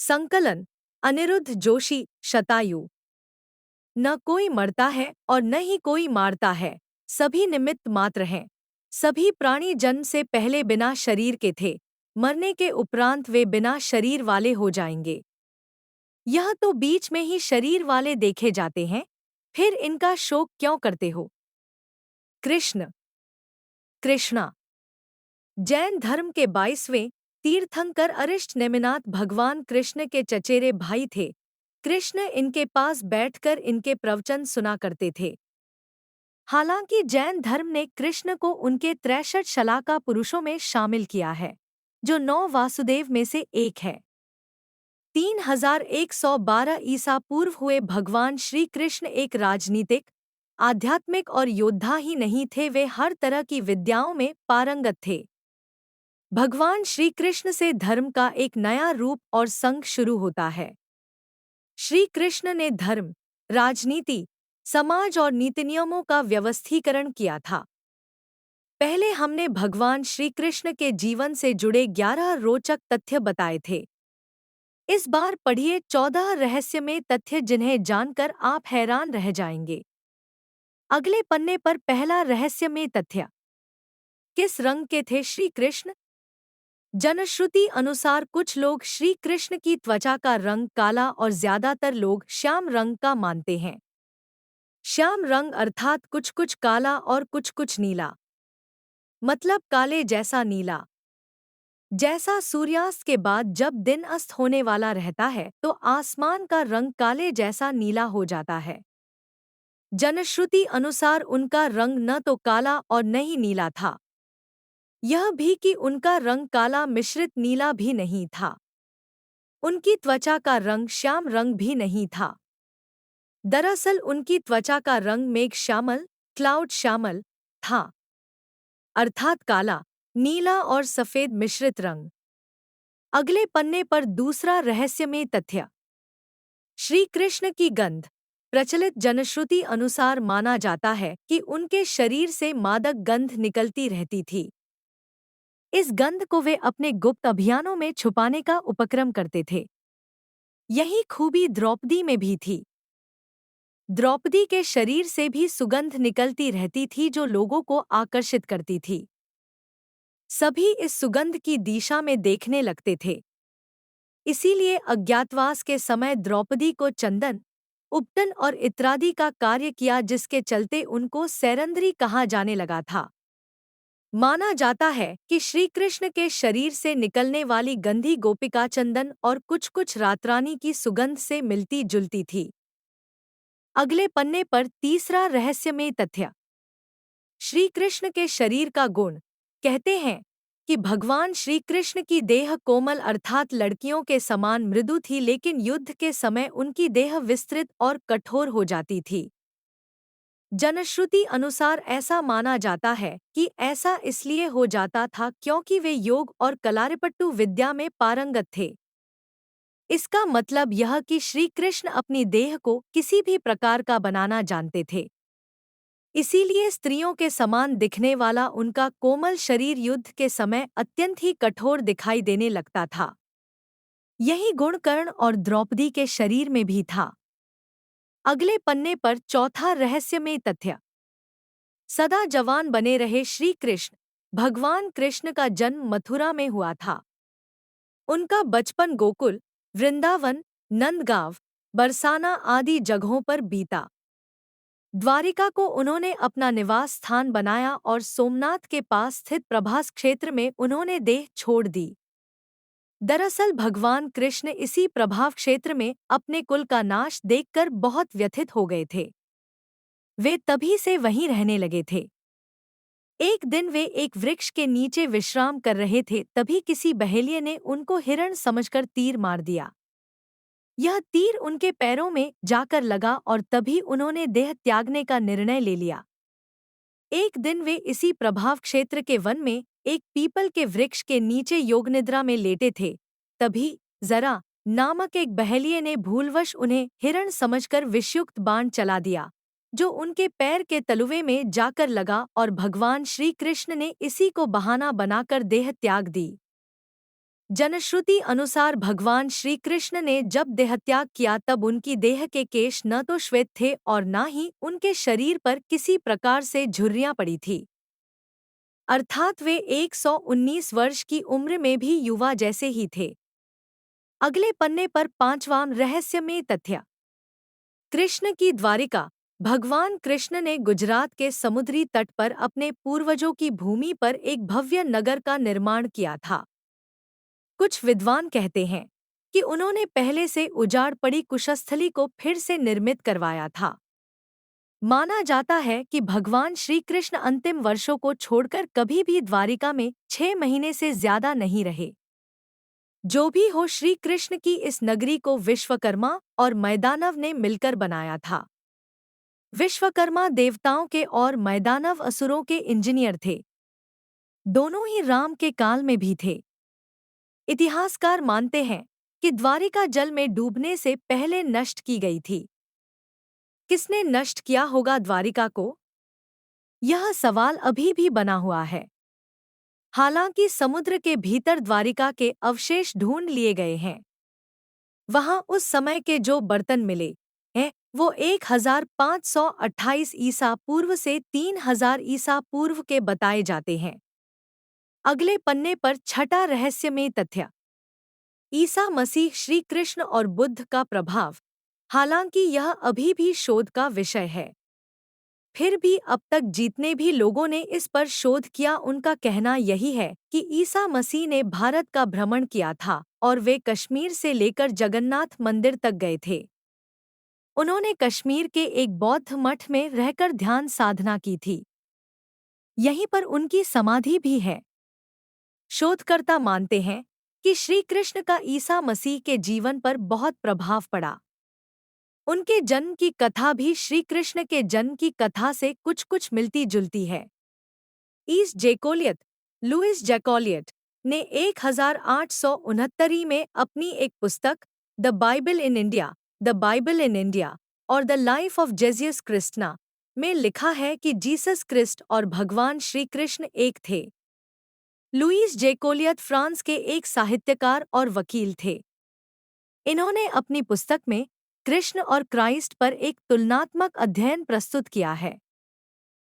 संकलन अनिरुद्ध जोशी शतायु। न कोई मरता है और न ही कोई मारता है, सभी निमित्त मात्र हैं। सभी प्राणी जन्म से पहले बिना शरीर के थे, मरने के उपरांत वे बिना शरीर वाले हो जाएंगे। यह तो बीच में ही शरीर वाले देखे जाते हैं, फिर इनका शोक क्यों करते हो? कृष्ण कृष्णा। जैन धर्म के 22वें तीर्थंकर अरिष्ट नेमिनाथ भगवान कृष्ण के चचेरे भाई थे। कृष्ण इनके पास बैठकर इनके प्रवचन सुना करते थे। हालांकि जैन धर्म ने कृष्ण को उनके 63 शलाका पुरुषों में शामिल किया है, जो 9 वासुदेव में से एक है। 3112 ईसा पूर्व हुए भगवान श्री कृष्ण एक राजनीतिक, आध्यात्मिक और योद्धा ही नहीं थे, वे हर तरह की विद्याओं में पारंगत थे। भगवान श्री कृष्ण से धर्म का एक नया रूप और संघ शुरू होता है। श्री कृष्ण ने धर्म, राजनीति, समाज और नीति नियमों का व्यवस्थीकरण किया था। पहले हमने भगवान श्री कृष्ण के जीवन से जुड़े 11 रोचक तथ्य बताए थे। इस बार पढ़िए 14 रहस्यमय तथ्य जिन्हें जानकर आप हैरान रह जाएंगे। अगले पन्ने पर पहला रहस्यमय तथ्य। किस रंग के थे श्री कृष्ण? जनश्रुति अनुसार कुछ लोग श्री कृष्ण की त्वचा का रंग काला और ज्यादातर लोग श्याम रंग का मानते हैं। श्याम रंग अर्थात कुछ कुछ काला और कुछ कुछ नीला, मतलब काले जैसा नीला। जैसा सूर्यास्त के बाद जब दिन अस्त होने वाला रहता है तो आसमान का रंग काले जैसा नीला हो जाता है। जनश्रुति अनुसार उनका रंग न तो काला और न ही नीला था, यह भी कि उनका रंग काला मिश्रित नीला भी नहीं था। उनकी त्वचा का रंग श्याम रंग भी नहीं था। दरअसल उनकी त्वचा का रंग मेघ श्यामल, क्लाउड श्यामल था, अर्थात काला, नीला और सफेद मिश्रित रंग। अगले पन्ने पर दूसरा रहस्यमय तथ्य। श्री कृष्ण की गंध। प्रचलित जनश्रुति अनुसार माना जाता है कि उनके शरीर से मादक गंध निकलती रहती थी। इस गंध को वे अपने गुप्त अभियानों में छुपाने का उपक्रम करते थे। यही खूबी द्रौपदी में भी थी। द्रौपदी के शरीर से भी सुगंध निकलती रहती थी जो लोगों को आकर्षित करती थी। सभी इस सुगंध की दिशा में देखने लगते थे। इसीलिए अज्ञातवास के समय द्रौपदी को चंदन, उपटन और इत्रादि का कार्य किया, जिसके चलते उनको सैरंध्री कहा जाने लगा था। माना जाता है कि श्री कृष्ण के शरीर से निकलने वाली गंधी गोपिका चंदन और कुछ कुछ रातरानी की सुगंध से मिलती जुलती थी। अगले पन्ने पर तीसरा रहस्यमय तथ्य। श्री कृष्ण के शरीर का गुण। कहते हैं कि भगवान श्री कृष्ण की देह कोमल अर्थात लड़कियों के समान मृदु थी, लेकिन युद्ध के समय उनकी देह विस्तृत और कठोर हो जाती थी। जनश्रुति अनुसार ऐसा माना जाता है कि ऐसा इसलिए हो जाता था क्योंकि वे योग और कलारिपट्टू विद्या में पारंगत थे। इसका मतलब यह कि श्री कृष्ण अपनी देह को किसी भी प्रकार का बनाना जानते थे। इसीलिए स्त्रियों के समान दिखने वाला उनका कोमल शरीर युद्ध के समय अत्यंत ही कठोर दिखाई देने लगता था। यही गुण कर्ण और द्रौपदी के शरीर में भी था। अगले पन्ने पर चौथा रहस्यमय तथ्य। सदा जवान बने रहे श्री कृष्ण। भगवान कृष्ण का जन्म मथुरा में हुआ था। उनका बचपन गोकुल, वृंदावन, नंदगांव, बरसाना आदि जगहों पर बीता। द्वारिका को उन्होंने अपना निवास स्थान बनाया और सोमनाथ के पास स्थित प्रभास क्षेत्र में उन्होंने देह छोड़ दी। दरअसल भगवान कृष्ण इसी प्रभाव क्षेत्र में अपने कुल का नाश देखकर बहुत व्यथित हो गए थे। वे तभी से वहीं रहने लगे थे। एक दिन वे एक वृक्ष के नीचे विश्राम कर रहे थे, तभी किसी बहेलिये ने उनको हिरण समझकर तीर मार दिया। यह तीर उनके पैरों में जाकर लगा और तभी उन्होंने देह त्यागने का निर्णय ले लिया। एक दिन वे इसी प्रभाव क्षेत्र के वन में एक पीपल के वृक्ष के नीचे योगनिद्रा में लेटे थे। तभी जरा नामक एक बहेलिये ने भूलवश उन्हें हिरण समझकर विषयुक्त बाण चला दिया, जो उनके पैर के तलुवे में जाकर लगा और भगवान श्री कृष्ण ने इसी को बहाना बनाकर देह त्याग दी। जनश्रुति अनुसार भगवान श्री कृष्ण ने जब देहत्याग किया तब उनकी देह के केश न तो श्वेत थे और न ही उनके शरीर पर किसी प्रकार से झुर्रियां पड़ी थी, अर्थात वे 119 वर्ष की उम्र में भी युवा जैसे ही थे। अगले पन्ने पर पांचवां रहस्यमय तथ्य। कृष्ण की द्वारिका। भगवान कृष्ण ने गुजरात के समुद्री तट पर अपने पूर्वजों की भूमि पर एक भव्य नगर का निर्माण किया था। कुछ विद्वान कहते हैं कि उन्होंने पहले से उजाड़ पड़ी कुशस्थली को फिर से निर्मित करवाया था। माना जाता है कि भगवान श्री कृष्ण अंतिम वर्षों को छोड़कर कभी भी द्वारिका में 6 महीने से ज्यादा नहीं रहे। जो भी हो, श्री कृष्ण की इस नगरी को विश्वकर्मा और मैदानव ने मिलकर बनाया था। विश्वकर्मा देवताओं के और मैदानव असुरों के इंजीनियर थे। दोनों ही राम के काल में भी थे। इतिहासकार मानते हैं कि द्वारिका जल में डूबने से पहले नष्ट की गई थी। किसने नष्ट किया होगा द्वारिका को? यह सवाल अभी भी बना हुआ है। हालांकि समुद्र के भीतर द्वारिका के अवशेष ढूंढ लिए गए हैं। वहां उस समय के जो बर्तन मिले हैं वो 1528 ईसा पूर्व से 3000 ईसा पूर्व के बताए जाते हैं। अगले पन्ने पर छठा रहस्यमय तथ्य। ईसा मसीह, श्री कृष्ण और बुद्ध का प्रभाव। हालांकि यह अभी भी शोध का विषय है, फिर भी अब तक जितने भी लोगों ने इस पर शोध किया उनका कहना यही है कि ईसा मसीह ने भारत का भ्रमण किया था और वे कश्मीर से लेकर जगन्नाथ मंदिर तक गए थे। उन्होंने कश्मीर के एक बौद्ध मठ में रहकर ध्यान साधना की थी। यहीं पर उनकी समाधि भी है। शोधकर्ता मानते हैं कि श्री कृष्ण का ईसा मसीह के जीवन पर बहुत प्रभाव पड़ा। उनके जन्म की कथा भी श्री कृष्ण के जन्म की कथा से कुछ कुछ मिलती जुलती है। लुइस जैकोलियट ने 1869 में अपनी एक पुस्तक द बाइबल इन इंडिया और द लाइफ ऑफ जेजियस क्रिस्टना में लिखा है कि जीसस क्रिस्ट और भगवान श्री कृष्ण एक थे। लुइस जैकोलियट फ्रांस के एक साहित्यकार और वकील थे। इन्होंने अपनी पुस्तक में कृष्ण और क्राइस्ट पर एक तुलनात्मक अध्ययन प्रस्तुत किया है।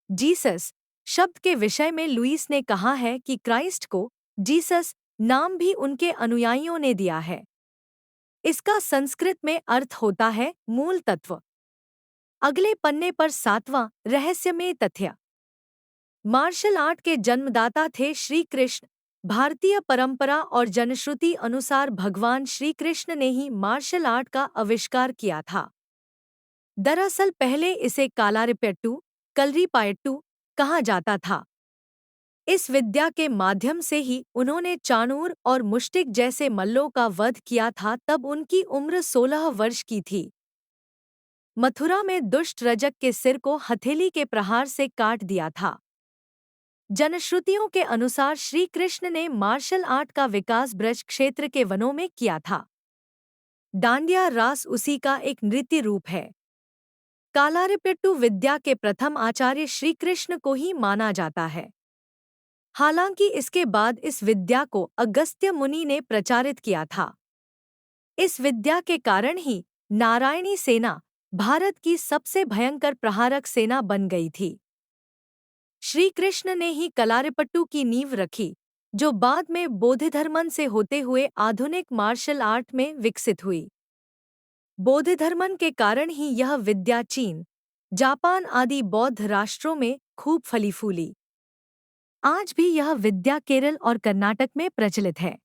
जीसस शब्द के विषय में लुइस ने कहा है कि क्राइस्ट को जीसस नाम भी उनके अनुयायियों ने दिया है। इसका संस्कृत में अर्थ होता है मूल तत्व। अगले पन्ने पर सातवां रहस्यमय तथ्य। मार्शल आर्ट के जन्मदाता थे श्री कृष्ण। भारतीय परंपरा और जनश्रुति अनुसार भगवान श्री कृष्ण ने ही मार्शल आर्ट का आविष्कार किया था। दरअसल पहले इसे कालारिपयट्टू, कलरीपायट्टू कहा जाता था। इस विद्या के माध्यम से ही उन्होंने चाणूर और मुष्टिक जैसे मल्लों का वध किया था। तब उनकी उम्र 16 वर्ष की थी। मथुरा में दुष्ट रजक के सिर को हथेली के प्रहार से काट दिया था। जनश्रुतियों के अनुसार श्री कृष्ण ने मार्शल आर्ट का विकास ब्रज क्षेत्र के वनों में किया था। डांडिया रास उसी का एक नृत्य रूप है। कालारिपयट्टू विद्या के प्रथम आचार्य श्री कृष्ण को ही माना जाता है। हालांकि इसके बाद इस विद्या को अगस्त्य मुनि ने प्रचारित किया था। इस विद्या के कारण ही नारायणी सेना भारत की सबसे भयंकर प्रहारक सेना बन गई थी। श्री कृष्ण ने ही कलारिपयट्टू की नींव रखी, जो बाद में बोधिधर्मन से होते हुए आधुनिक मार्शल आर्ट में विकसित हुई। बोधिधर्मन के कारण ही यह विद्या चीन, जापान आदि बौद्ध राष्ट्रों में खूब फली फूली। आज भी यह विद्या केरल और कर्नाटक में प्रचलित है।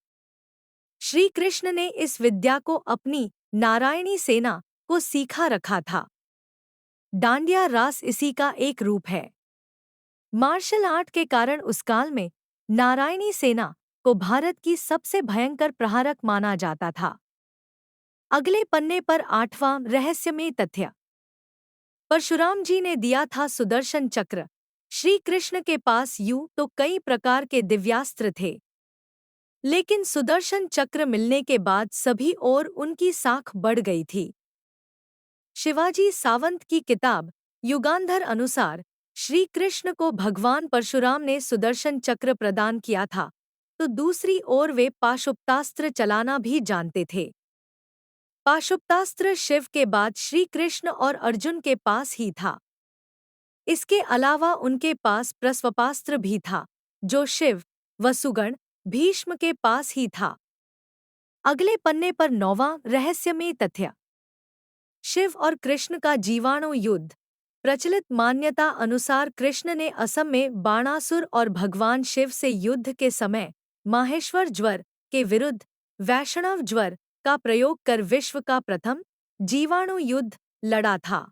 श्री कृष्ण ने इस विद्या को अपनी नारायणी सेना को सीखा रखा था। डांडिया रास इसी का एक रूप है। मार्शल आर्ट के कारण उस काल में नारायणी सेना को भारत की सबसे भयंकर प्रहारक माना जाता था। अगले पन्ने पर आठवां रहस्यमय तथ्य। परशुराम जी ने दिया था सुदर्शन चक्र। श्री कृष्ण के पास यूं तो कई प्रकार के दिव्यास्त्र थे, लेकिन सुदर्शन चक्र मिलने के बाद सभी और उनकी साख बढ़ गई थी। शिवाजी सावंत की किताब युगांधर अनुसार श्री कृष्ण को भगवान परशुराम ने सुदर्शन चक्र प्रदान किया था, तो दूसरी ओर वे पाशुपतास्त्र चलाना भी जानते थे। पाशुपतास्त्र शिव के बाद श्री कृष्ण और अर्जुन के पास ही था। इसके अलावा उनके पास प्रस्वपास्त्र भी था, जो शिव, वसुगण, भीष्म के पास ही था। अगले पन्ने पर 9वां रहस्यमय तथ्य। शिव और कृष्ण का जीवाणु युद्ध। प्रचलित मान्यता अनुसार कृष्ण ने असम में बाणासुर और भगवान शिव से युद्ध के समय माहेश्वर ज्वर के विरुद्ध वैष्णव ज्वर का प्रयोग कर विश्व का प्रथम जीवाणु युद्ध लड़ा था।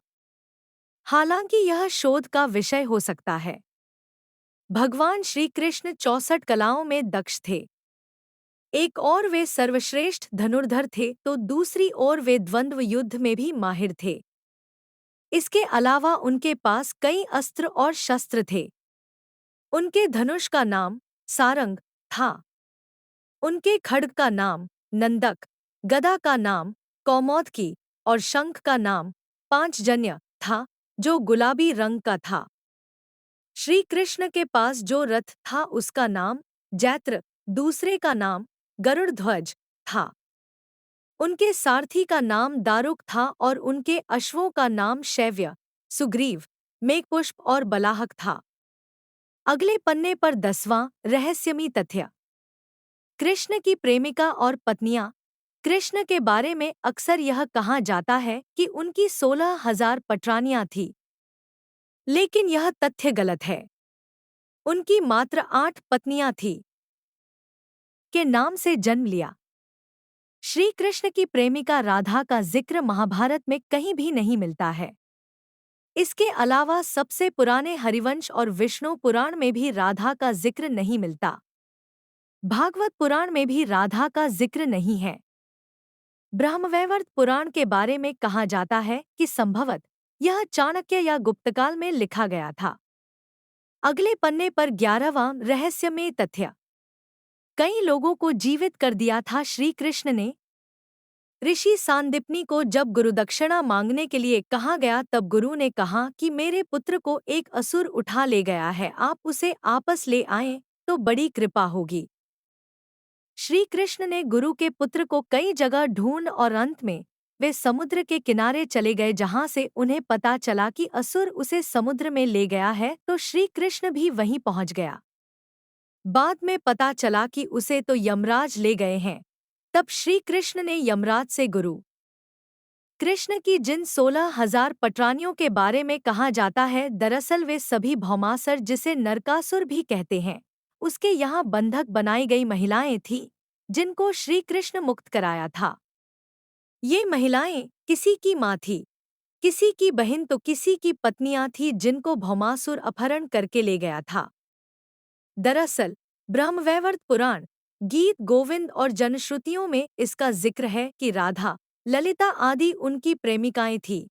हालांकि यह शोध का विषय हो सकता है। भगवान श्री कृष्ण 64 कलाओं में दक्ष थे। एक और वे सर्वश्रेष्ठ धनुर्धर थे तो दूसरी ओर वे द्वंद्व युद्ध में भी माहिर थे। इसके अलावा उनके पास कई अस्त्र और शस्त्र थे। उनके धनुष का नाम सारंग था। उनके खड्ग का नाम नंदक, गदा का नाम कौमोदकी और शंख का नाम पांचजन्य था, जो गुलाबी रंग का था। श्री कृष्ण के पास जो रथ था उसका नाम जैत्र, दूसरे का नाम गरुड़ ध्वज था। उनके सारथी का नाम दारुक था और उनके अश्वों का नाम शैव्य, सुग्रीव, मेघपुष्प और बलाहक था। अगले पन्ने पर 10वां रहस्यमय तथ्य। कृष्ण की प्रेमिका और पत्नियां। कृष्ण के बारे में अक्सर यह कहा जाता है कि उनकी 16,000 पटरानियां थीं। लेकिन यह तथ्य गलत है। उनकी मात्र 8 पत्नियां थीं। के नाम से जन्म लिया। श्री कृष्ण की प्रेमिका राधा का जिक्र महाभारत में कहीं भी नहीं मिलता है। इसके अलावा सबसे पुराने हरिवंश और विष्णु पुराण में भी राधा का जिक्र नहीं मिलता। भागवत पुराण में भी राधा का जिक्र नहीं है। ब्रह्मवैवर्त पुराण के बारे में कहा जाता है कि संभवत यह चाणक्य या गुप्तकाल में लिखा गया था। अगले पन्ने पर 11वां रहस्यमय तथ्य। कई लोगों को जीवित कर दिया था श्री कृष्ण ने। ऋषि सांदीपनि को जब गुरुदक्षिणा मांगने के लिए कहा गया तब गुरु ने कहा कि मेरे पुत्र को एक असुर उठा ले गया है, आप उसे आपस ले आएं तो बड़ी कृपा होगी। श्री कृष्ण ने गुरु के पुत्र को कई जगह ढूंढ और अंत में वे समुद्र के किनारे चले गए जहां से उन्हें पता चला कि असुर उसे समुद्र में ले गया है, तो श्री कृष्ण भी वहीं पहुंच गया। बाद में पता चला कि उसे तो यमराज ले गए हैं। तब श्री कृष्ण ने यमराज से गुरु कृष्ण की जिन 16,000 पटरानियों के बारे में कहा जाता है, दरअसल वे सभी भौमासुर, जिसे नरकासुर भी कहते हैं, उसके यहाँ बंधक बनाई गई महिलाएं थीं, जिनको श्री कृष्ण मुक्त कराया था। ये महिलाएं किसी की माँ थी, किसी की बहन तो किसी की पत्नियां थीं जिनको भौमासुर अपहरण करके ले गया था। दरअसल ब्रह्मवैवर्त पुराण, गीत गोविंद और जनश्रुतियों में इसका जिक्र है कि राधा, ललिता आदि उनकी प्रेमिकाएं थीं।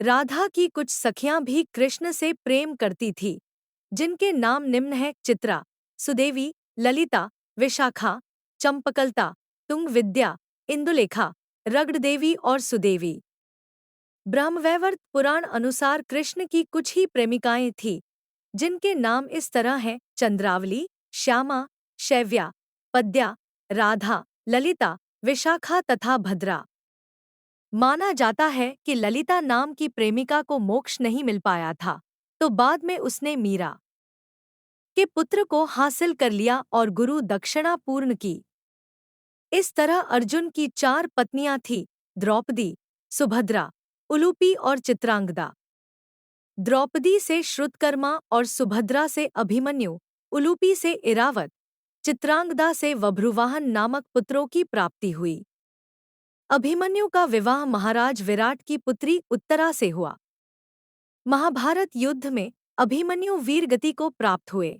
राधा की कुछ सखियां भी कृष्ण से प्रेम करती थीं, जिनके नाम निम्न हैं: चित्रा, सुदेवी, ललिता, विशाखा, चंपकलता, तुंगविद्या, इंदुलेखा, रगड़देवी और सुदेवी। ब्रह्मवैवर्त पुराण अनुसार कृष्ण की कुछ ही प्रेमिकाएं थीं, जिनके नाम इस तरह हैं: चंद्रावली, श्यामा, शैव्या, पद्या, राधा, ललिता, विशाखा तथा भद्रा। माना जाता है कि ललिता नाम की प्रेमिका को मोक्ष नहीं मिल पाया था, तो बाद में उसने मीरा के पुत्र को हासिल कर लिया और गुरु दक्षिणा पूर्ण की। इस तरह अर्जुन की 4 पत्नियां थीं: द्रौपदी, सुभद्रा, उलूपी और चित्रांगदा। द्रौपदी से श्रुतकर्मा और सुभद्रा से अभिमन्यु, उलूपी से इरावत, चित्रांगदा से वभ्रुवाहन नामक पुत्रों की प्राप्ति हुई। अभिमन्यु का विवाह महाराज विराट की पुत्री उत्तरा से हुआ। महाभारत युद्ध में अभिमन्यु वीरगति को प्राप्त हुए।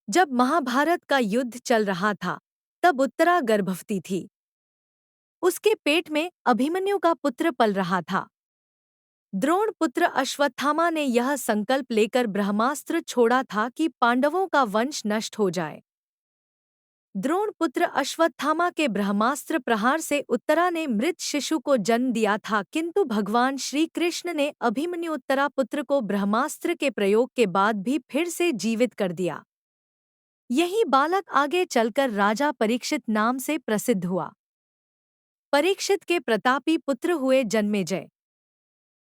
जब महाभारत का युद्ध चल रहा था, तब उत्तरा गर्भवती थी। उसके पेट में अभिमन्यु का पुत्र पल रहा था। द्रोण पुत्र अश्वत्थामा ने यह संकल्प लेकर ब्रह्मास्त्र छोड़ा था कि पांडवों का वंश नष्ट हो जाए। द्रोण पुत्र अश्वत्थामा के ब्रह्मास्त्र प्रहार से उत्तरा ने मृत शिशु को जन्म दिया था, किंतु भगवान श्री कृष्ण ने अभिमन्यु उत्तरा पुत्र को ब्रह्मास्त्र के प्रयोग के बाद भी फिर से जीवित कर दिया। यही बालक आगे चलकर राजा परीक्षित नाम से प्रसिद्ध हुआ। परीक्षित के प्रतापी पुत्र हुए जन्मेजय।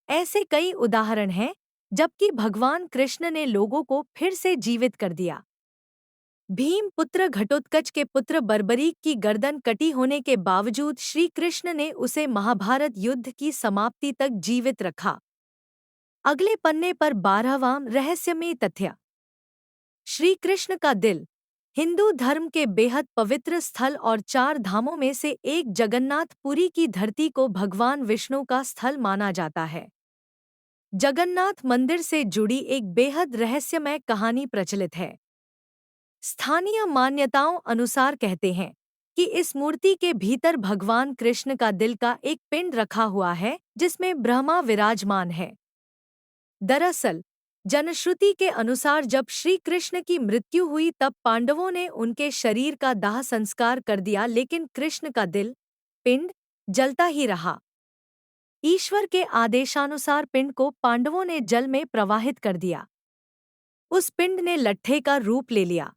ऐसे कई उदाहरण हैं जबकि भगवान कृष्ण ने लोगों को फिर से जीवित कर दिया। भीम पुत्र घटोत्कच के पुत्र बर्बरीक की गर्दन कटी होने के बावजूद श्री कृष्ण ने उसे महाभारत युद्ध की समाप्ति तक जीवित रखा। अगले पन्ने पर 12वां रहस्यमय तथ्य। श्री कृष्ण का दिल। हिंदू धर्म के बेहद पवित्र स्थल और 4 धामों में से एक जगन्नाथपुरी की धरती को भगवान विष्णु का स्थल माना जाता है। जगन्नाथ मंदिर से जुड़ी एक बेहद रहस्यमय कहानी प्रचलित है। स्थानीय मान्यताओं अनुसार कहते हैं कि इस मूर्ति के भीतर भगवान कृष्ण का दिल का एक पिंड रखा हुआ है जिसमें ब्रह्मा विराजमान है। दरअसल जनश्रुति के अनुसार जब श्री कृष्ण की मृत्यु हुई तब पांडवों ने उनके शरीर का दाह संस्कार कर दिया, लेकिन कृष्ण का दिल पिंड जलता ही रहा। ईश्वर के आदेशानुसार पिंड को पांडवों ने जल में प्रवाहित कर दिया। उस पिंड ने लट्ठे का रूप ले लिया।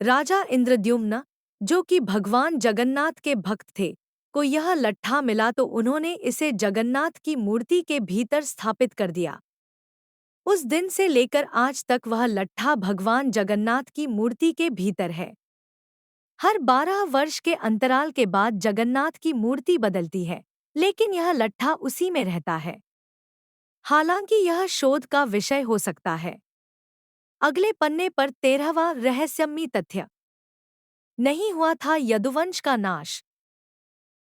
राजा इंद्रद्युम्न, जो कि भगवान जगन्नाथ के भक्त थे, को यह लट्ठा मिला तो उन्होंने इसे जगन्नाथ की मूर्ति के भीतर स्थापित कर दिया। उस दिन से लेकर आज तक वह लट्ठा भगवान जगन्नाथ की मूर्ति के भीतर है। हर 12 वर्ष के अंतराल के बाद जगन्नाथ की मूर्ति बदलती है, लेकिन यह लट्ठा उसी में रहता है। हालांकि यह शोध का विषय हो सकता है। अगले पन्ने पर 13वां रहस्यमयी तथ्य। नहीं हुआ था यदुवंश का नाश।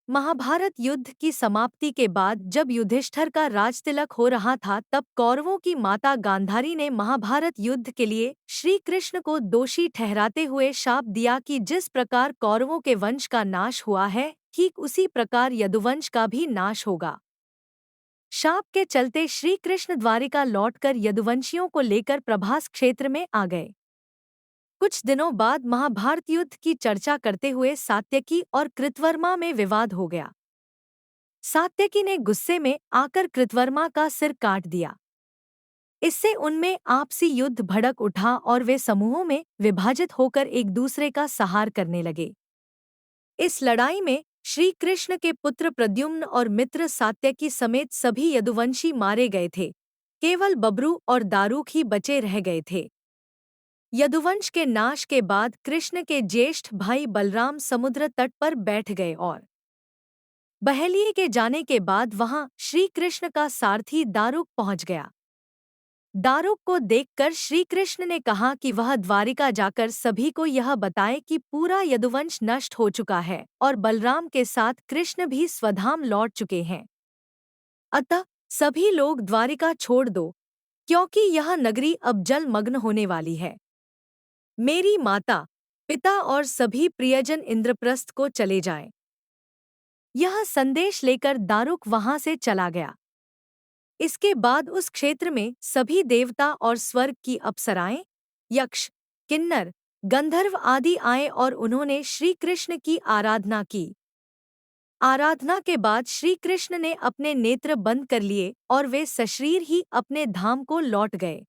महाभारत युद्ध की समाप्ति के बाद जब युधिष्ठिर का राजतिलक हो रहा था तब कौरवों की माता गांधारी ने महाभारत युद्ध के लिए श्री कृष्ण को दोषी ठहराते हुए शाप दिया कि जिस प्रकार कौरवों के वंश का नाश हुआ है, ठीक उसी प्रकार यदुवंश का भी नाश होगा। शाप के चलते श्री कृष्ण द्वारिका लौटकर यदुवंशियों को लेकर प्रभास क्षेत्र में आ गए। कुछ दिनों बाद महाभारत युद्ध की चर्चा करते हुए सात्यकी और कृतवर्मा में विवाद हो गया। सात्यकी ने गुस्से में आकर कृतवर्मा का सिर काट दिया। इससे उनमें आपसी युद्ध भड़क उठा और वे समूहों में विभाजित होकर एक दूसरे का सहार करने लगे। इस लड़ाई में श्री कृष्ण के पुत्र प्रद्युम्न और मित्र सात्यकी समेत सभी यदुवंशी मारे गए थे। केवल बब्रू और दारूक ही बचे रह गए थे। यदुवंश के नाश के बाद कृष्ण के ज्येष्ठ भाई बलराम समुद्र तट पर बैठ गए और बहलिए के जाने के बाद वहां श्री कृष्ण का सारथी दारुक पहुंच गया। दारुक को देखकर श्री कृष्ण ने कहा कि वह द्वारिका जाकर सभी को यह बताए कि पूरा यदुवंश नष्ट हो चुका है और बलराम के साथ कृष्ण भी स्वधाम लौट चुके हैं। अतः सभी लोग द्वारिका छोड़ दो, क्योंकि यह नगरी अब जलमग्न होने वाली है। मेरी माता, पिता और सभी प्रियजन इंद्रप्रस्थ को चले जाएं। यह संदेश लेकर दारुक वहां से चला गया। इसके बाद उस क्षेत्र में सभी देवता और स्वर्ग की अप्सराएं, यक्ष, किन्नर, गंधर्व आदि आए और उन्होंने श्री कृष्ण की आराधना की। आराधना के बाद श्री कृष्ण ने अपने नेत्र बंद कर लिए और वे सशरीर ही अपने धाम को लौट गए।